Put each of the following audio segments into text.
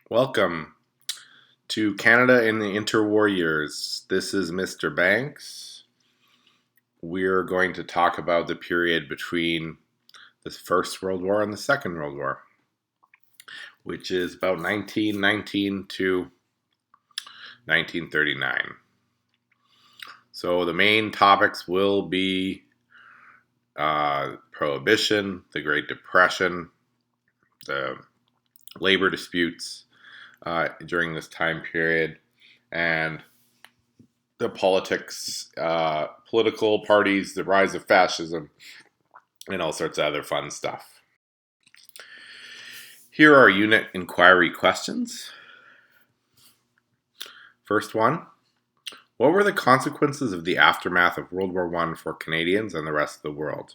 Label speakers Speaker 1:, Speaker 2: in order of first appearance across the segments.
Speaker 1: Welcome to Canada in the Interwar years. This is Mr. Banks. We're going to talk about the period between the First World War and the Second World War, which is about 1919 to 1939. So the main topics will be Prohibition, the Great Depression, the labor disputes during this time period, and the politics, political parties, the rise of fascism, and all sorts of other fun stuff. Here are unit inquiry questions. First one, what were the consequences of the aftermath of World War I for Canadians and the rest of the world?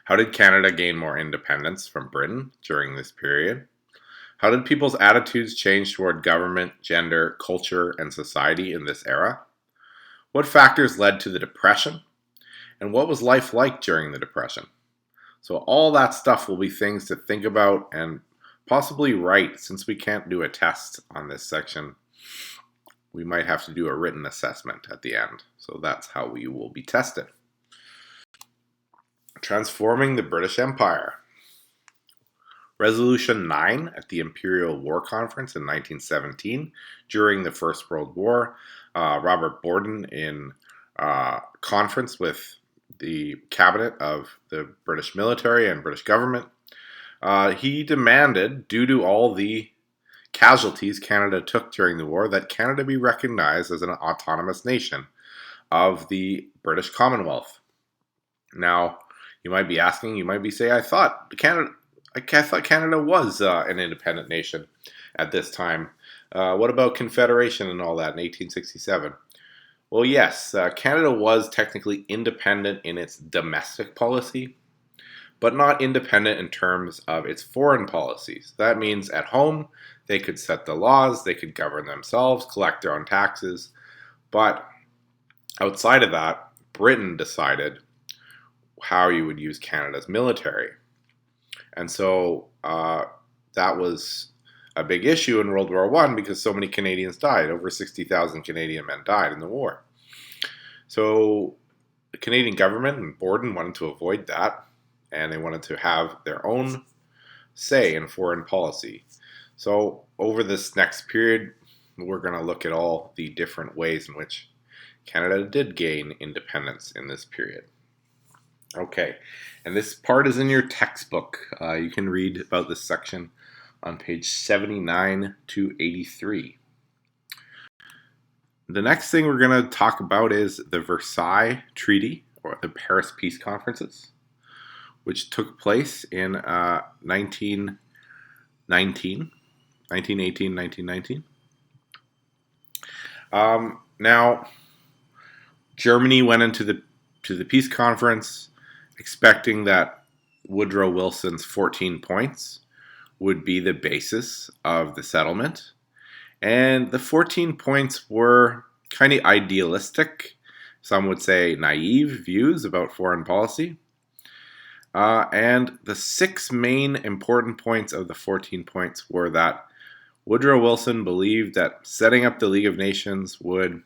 Speaker 1: How did Canada gain more independence from Britain during this period? How did people's attitudes change toward government, gender, culture, and society in this era? What factors led to the Depression? And what was life like during the Depression? So all that stuff will be things to think about and possibly write. Since we can't do a test on this section, we might have to do a written assessment at the end. So that's how we will be tested. Transforming the British Empire. Resolution 9 at the Imperial War Conference in 1917 during the First World War. Robert Borden in conference with the cabinet of the British military and British government. He demanded, due to all the casualties Canada took during the war, that Canada be recognized as an autonomous nation of the British Commonwealth. Now, you might be asking, you might be saying, I thought Canada was an independent nation at this time. What about Confederation and all that in 1867? Well, yes, Canada was technically independent in its domestic policy, but not independent in terms of its foreign policies. That means at home, they could set the laws, they could govern themselves, collect their own taxes, but outside of that, Britain decided how you would use Canada's military. And so that was a big issue in World War I because so many Canadians died. Over 60,000 Canadian men died in the war. So the Canadian government and Borden wanted to avoid that, and they wanted to have their own say in foreign policy. So over this next period, we're going to look at all the different ways in which Canada did gain independence in this period. Okay, and this part is in your textbook. You can read about this section on page 79 to 83. The next thing we're going to talk about is the Versailles Treaty, or the Paris Peace Conferences, which took place in 1919. Now, Germany went into the peace conference expecting that Woodrow Wilson's 14 points would be the basis of the settlement. And the 14 points were kind of idealistic, some would say naive views about foreign policy. And the 6 main important points of the 14 points were that Woodrow Wilson believed that setting up the League of Nations would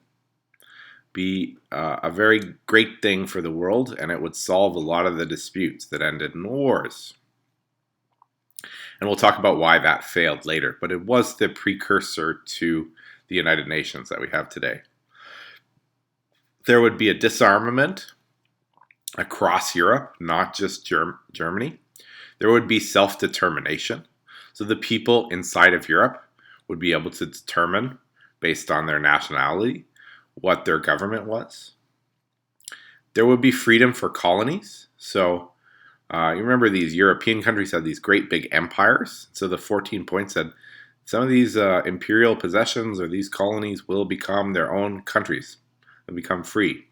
Speaker 1: be a very great thing for the world, and it would solve a lot of the disputes that ended in wars. And we'll talk about why that failed later, but it was the precursor to the United Nations that we have today. There would be a disarmament across Europe, not just Germany. There would be self-determination. So the people inside of Europe would be able to determine, based on their nationality, what their government was. There would be freedom for colonies. So you remember these European countries had these great big empires. So the 14 points said some of these imperial possessions or these colonies will become their own countries. They'll become free.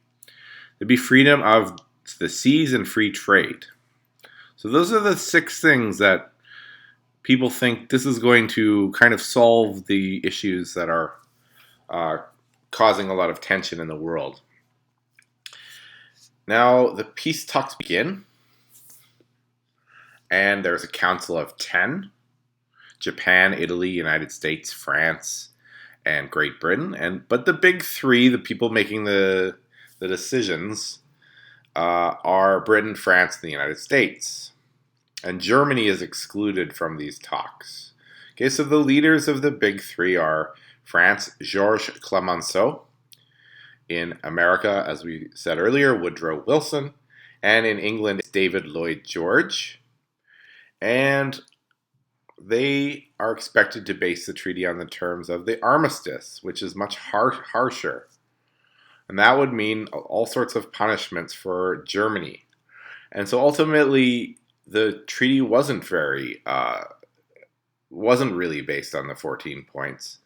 Speaker 1: There'd be freedom of the seas and free trade. So those are the 6 things that people think this is going to kind of solve the issues that are causing a lot of tension in the world. Now, the peace talks begin, and there's a council of 10 Japan, Italy, United States, France, and Great Britain. But the big three, the people making the decisions, are Britain, France, and the United States. And Germany is excluded from these talks. Okay, so the leaders of the big three are France, Georges Clemenceau. In America, as we said earlier, Woodrow Wilson. And in England, David Lloyd George. And they are expected to base the treaty on the terms of the armistice, which is much harsher. And that would mean all sorts of punishments for Germany. And so ultimately, the treaty wasn't really based on the 14 points.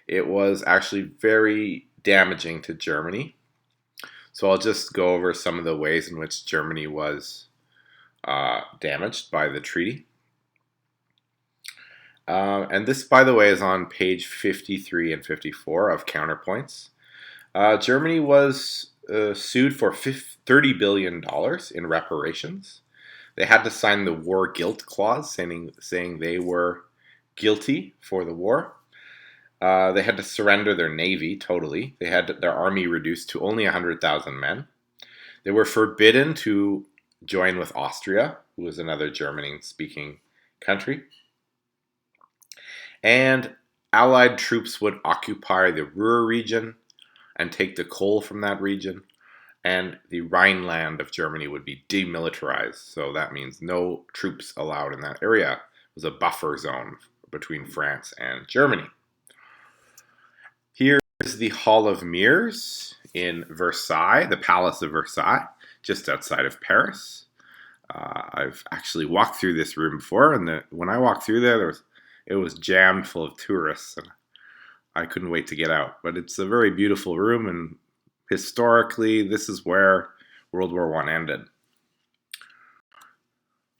Speaker 1: It was actually very damaging to Germany. So I'll just go over some of the ways in which Germany was damaged by the treaty. And this, by the way, is on page 53 and 54 of Counterpoints. Germany was sued for $30 billion in reparations. They had to sign the war guilt clause, saying they were guilty for the war. They had to surrender their navy totally. They had their army reduced to only 100,000 men. They were forbidden to join with Austria, who was another German-speaking country. And Allied troops would occupy the Ruhr region and take the coal from that region. And the Rhineland of Germany would be demilitarized. So that means no troops allowed in that area. It was a buffer zone between France and Germany. Here is the Hall of Mirrors in Versailles, the Palace of Versailles, just outside of Paris. I've actually walked through this room before, and when I walked through there, it was jammed full of tourists, and I couldn't wait to get out. But it's a very beautiful room, and historically, this is where World War I ended.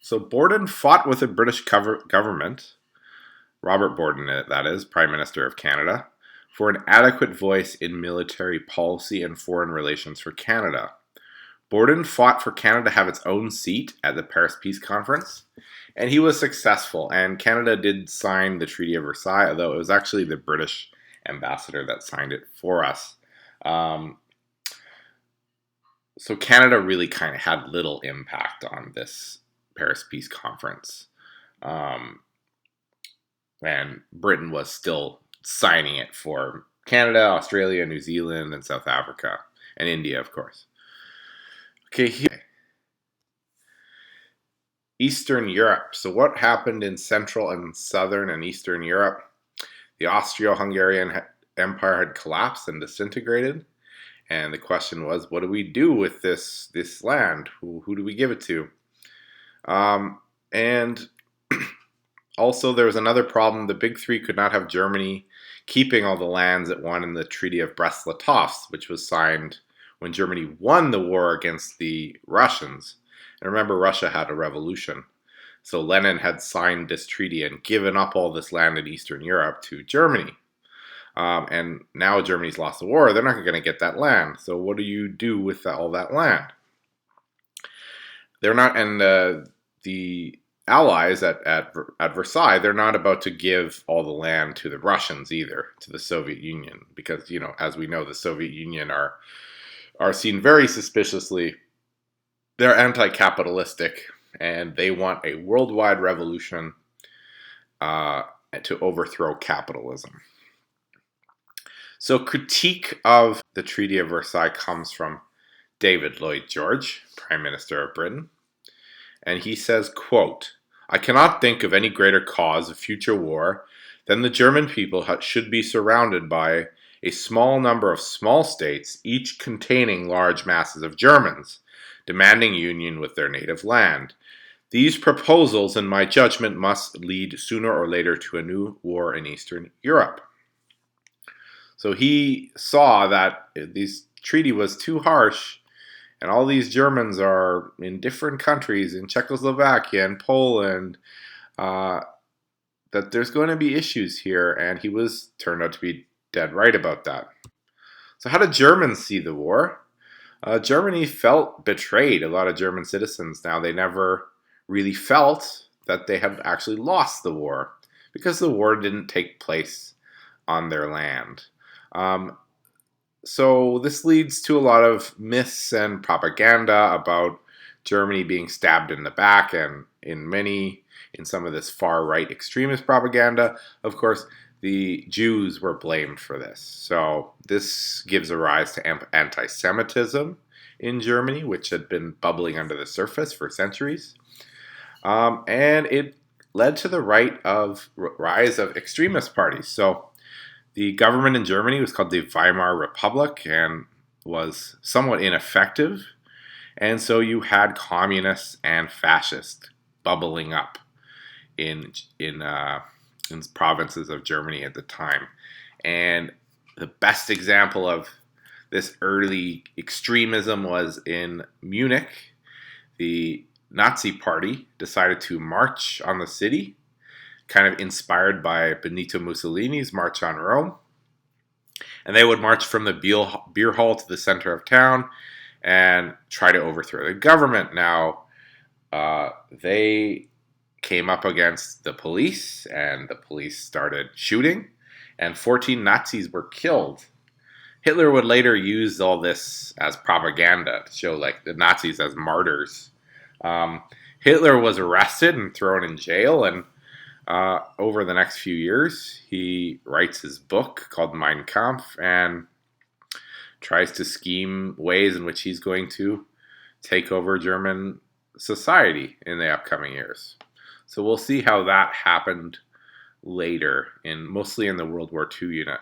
Speaker 1: So Borden fought with the British government, Robert Borden, that is, Prime Minister of Canada, for an adequate voice in military policy and foreign relations for Canada. Borden fought for Canada to have its own seat at the Paris Peace Conference, and he was successful, and Canada did sign the Treaty of Versailles, although it was actually the British ambassador that signed it for us. So Canada really kind of had little impact on this Paris Peace Conference. And Britain was still signing it for Canada, Australia, New Zealand, and South Africa, and India, of course. Okay, here. Eastern Europe. So what happened in Central and Southern and Eastern Europe? The Austro-Hungarian Empire had collapsed and disintegrated. And the question was, what do we do with this land? Who do we give it to? And also there was another problem. The big three could not have Germany keeping all the lands it won in the Treaty of Brest-Litovsk, which was signed when Germany won the war against the Russians. And remember, Russia had a revolution. So Lenin had signed this treaty and given up all this land in Eastern Europe to Germany. And now Germany's lost the war. They're not going to get that land. So what do you do with all that land? They're not, and the Allies at Versailles, they're not about to give all the land to the Russians either, to the Soviet Union, because, you know, as we know, the Soviet Union are seen very suspiciously. They're anti-capitalistic, and they want a worldwide revolution to overthrow capitalism. So critique of the Treaty of Versailles comes from David Lloyd George, Prime Minister of Britain. And he says, quote, "I cannot think of any greater cause of future war than the German people should be surrounded by a small number of small states, each containing large masses of Germans, demanding union with their native land. These proposals, in my judgment, must lead sooner or later to a new war in Eastern Europe." So he saw that this treaty was too harsh, and all these Germans are in different countries, in Czechoslovakia and Poland, that there's going to be issues here, and he turned out to be dead right about that. So how did Germans see the war? Germany felt betrayed. A lot of German citizens now, they never really felt that they had actually lost the war, because the war didn't take place on their land. Um, so this leads to a lot of myths and propaganda about Germany being stabbed in the back, and in some of this far right extremist propaganda, of course, the Jews were blamed for this. So this gives a rise to anti-Semitism in Germany, which had been bubbling under the surface for centuries, and it led to the rise of extremist parties. So the government in Germany was called the Weimar Republic and was somewhat ineffective. And so you had communists and fascists bubbling up in provinces of Germany at the time. And the best example of this early extremism was in Munich. The Nazi Party decided to march on the city, kind of inspired by Benito Mussolini's March on Rome. And they would march from the beer hall to the center of town and try to overthrow the government. Now, they came up against the police, and the police started shooting, and 14 Nazis were killed. Hitler would later use all this as propaganda to show like the Nazis as martyrs. Hitler was arrested and thrown in jail, and over the next few years, he writes his book called Mein Kampf and tries to scheme ways in which he's going to take over German society in the upcoming years. So we'll see how that happened later, mostly in the World War II unit.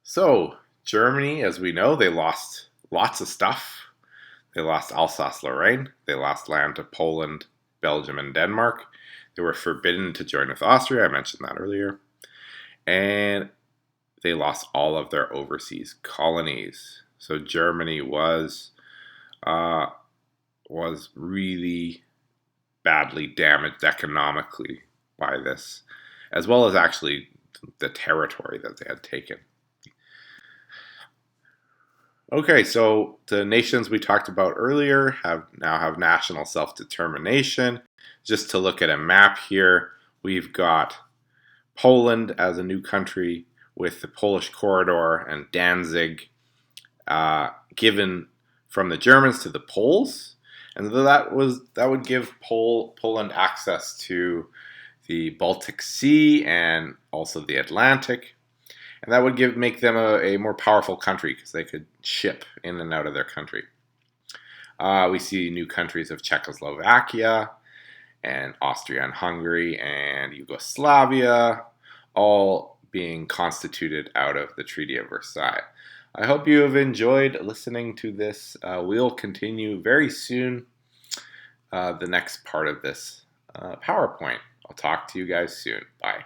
Speaker 1: So Germany, as we know, they lost lots of stuff. They lost Alsace-Lorraine. They lost land to Poland, Belgium, and Denmark. They were forbidden to join with Austria. I mentioned that earlier. And they lost all of their overseas colonies. So Germany was really badly damaged economically by this, as well as actually the territory that they had taken. Okay, so the nations we talked about earlier now have national self-determination. Just to look at a map here, we've got Poland as a new country with the Polish corridor and Danzig given from the Germans to the Poles, and that would give Poland access to the Baltic Sea and also the Atlantic. And that would make them a more powerful country because they could ship in and out of their country. We see new countries of Czechoslovakia and Austria and Hungary and Yugoslavia all being constituted out of the Treaty of Versailles. I hope you have enjoyed listening to this. We'll continue very soon the next part of this PowerPoint. I'll talk to you guys soon. Bye.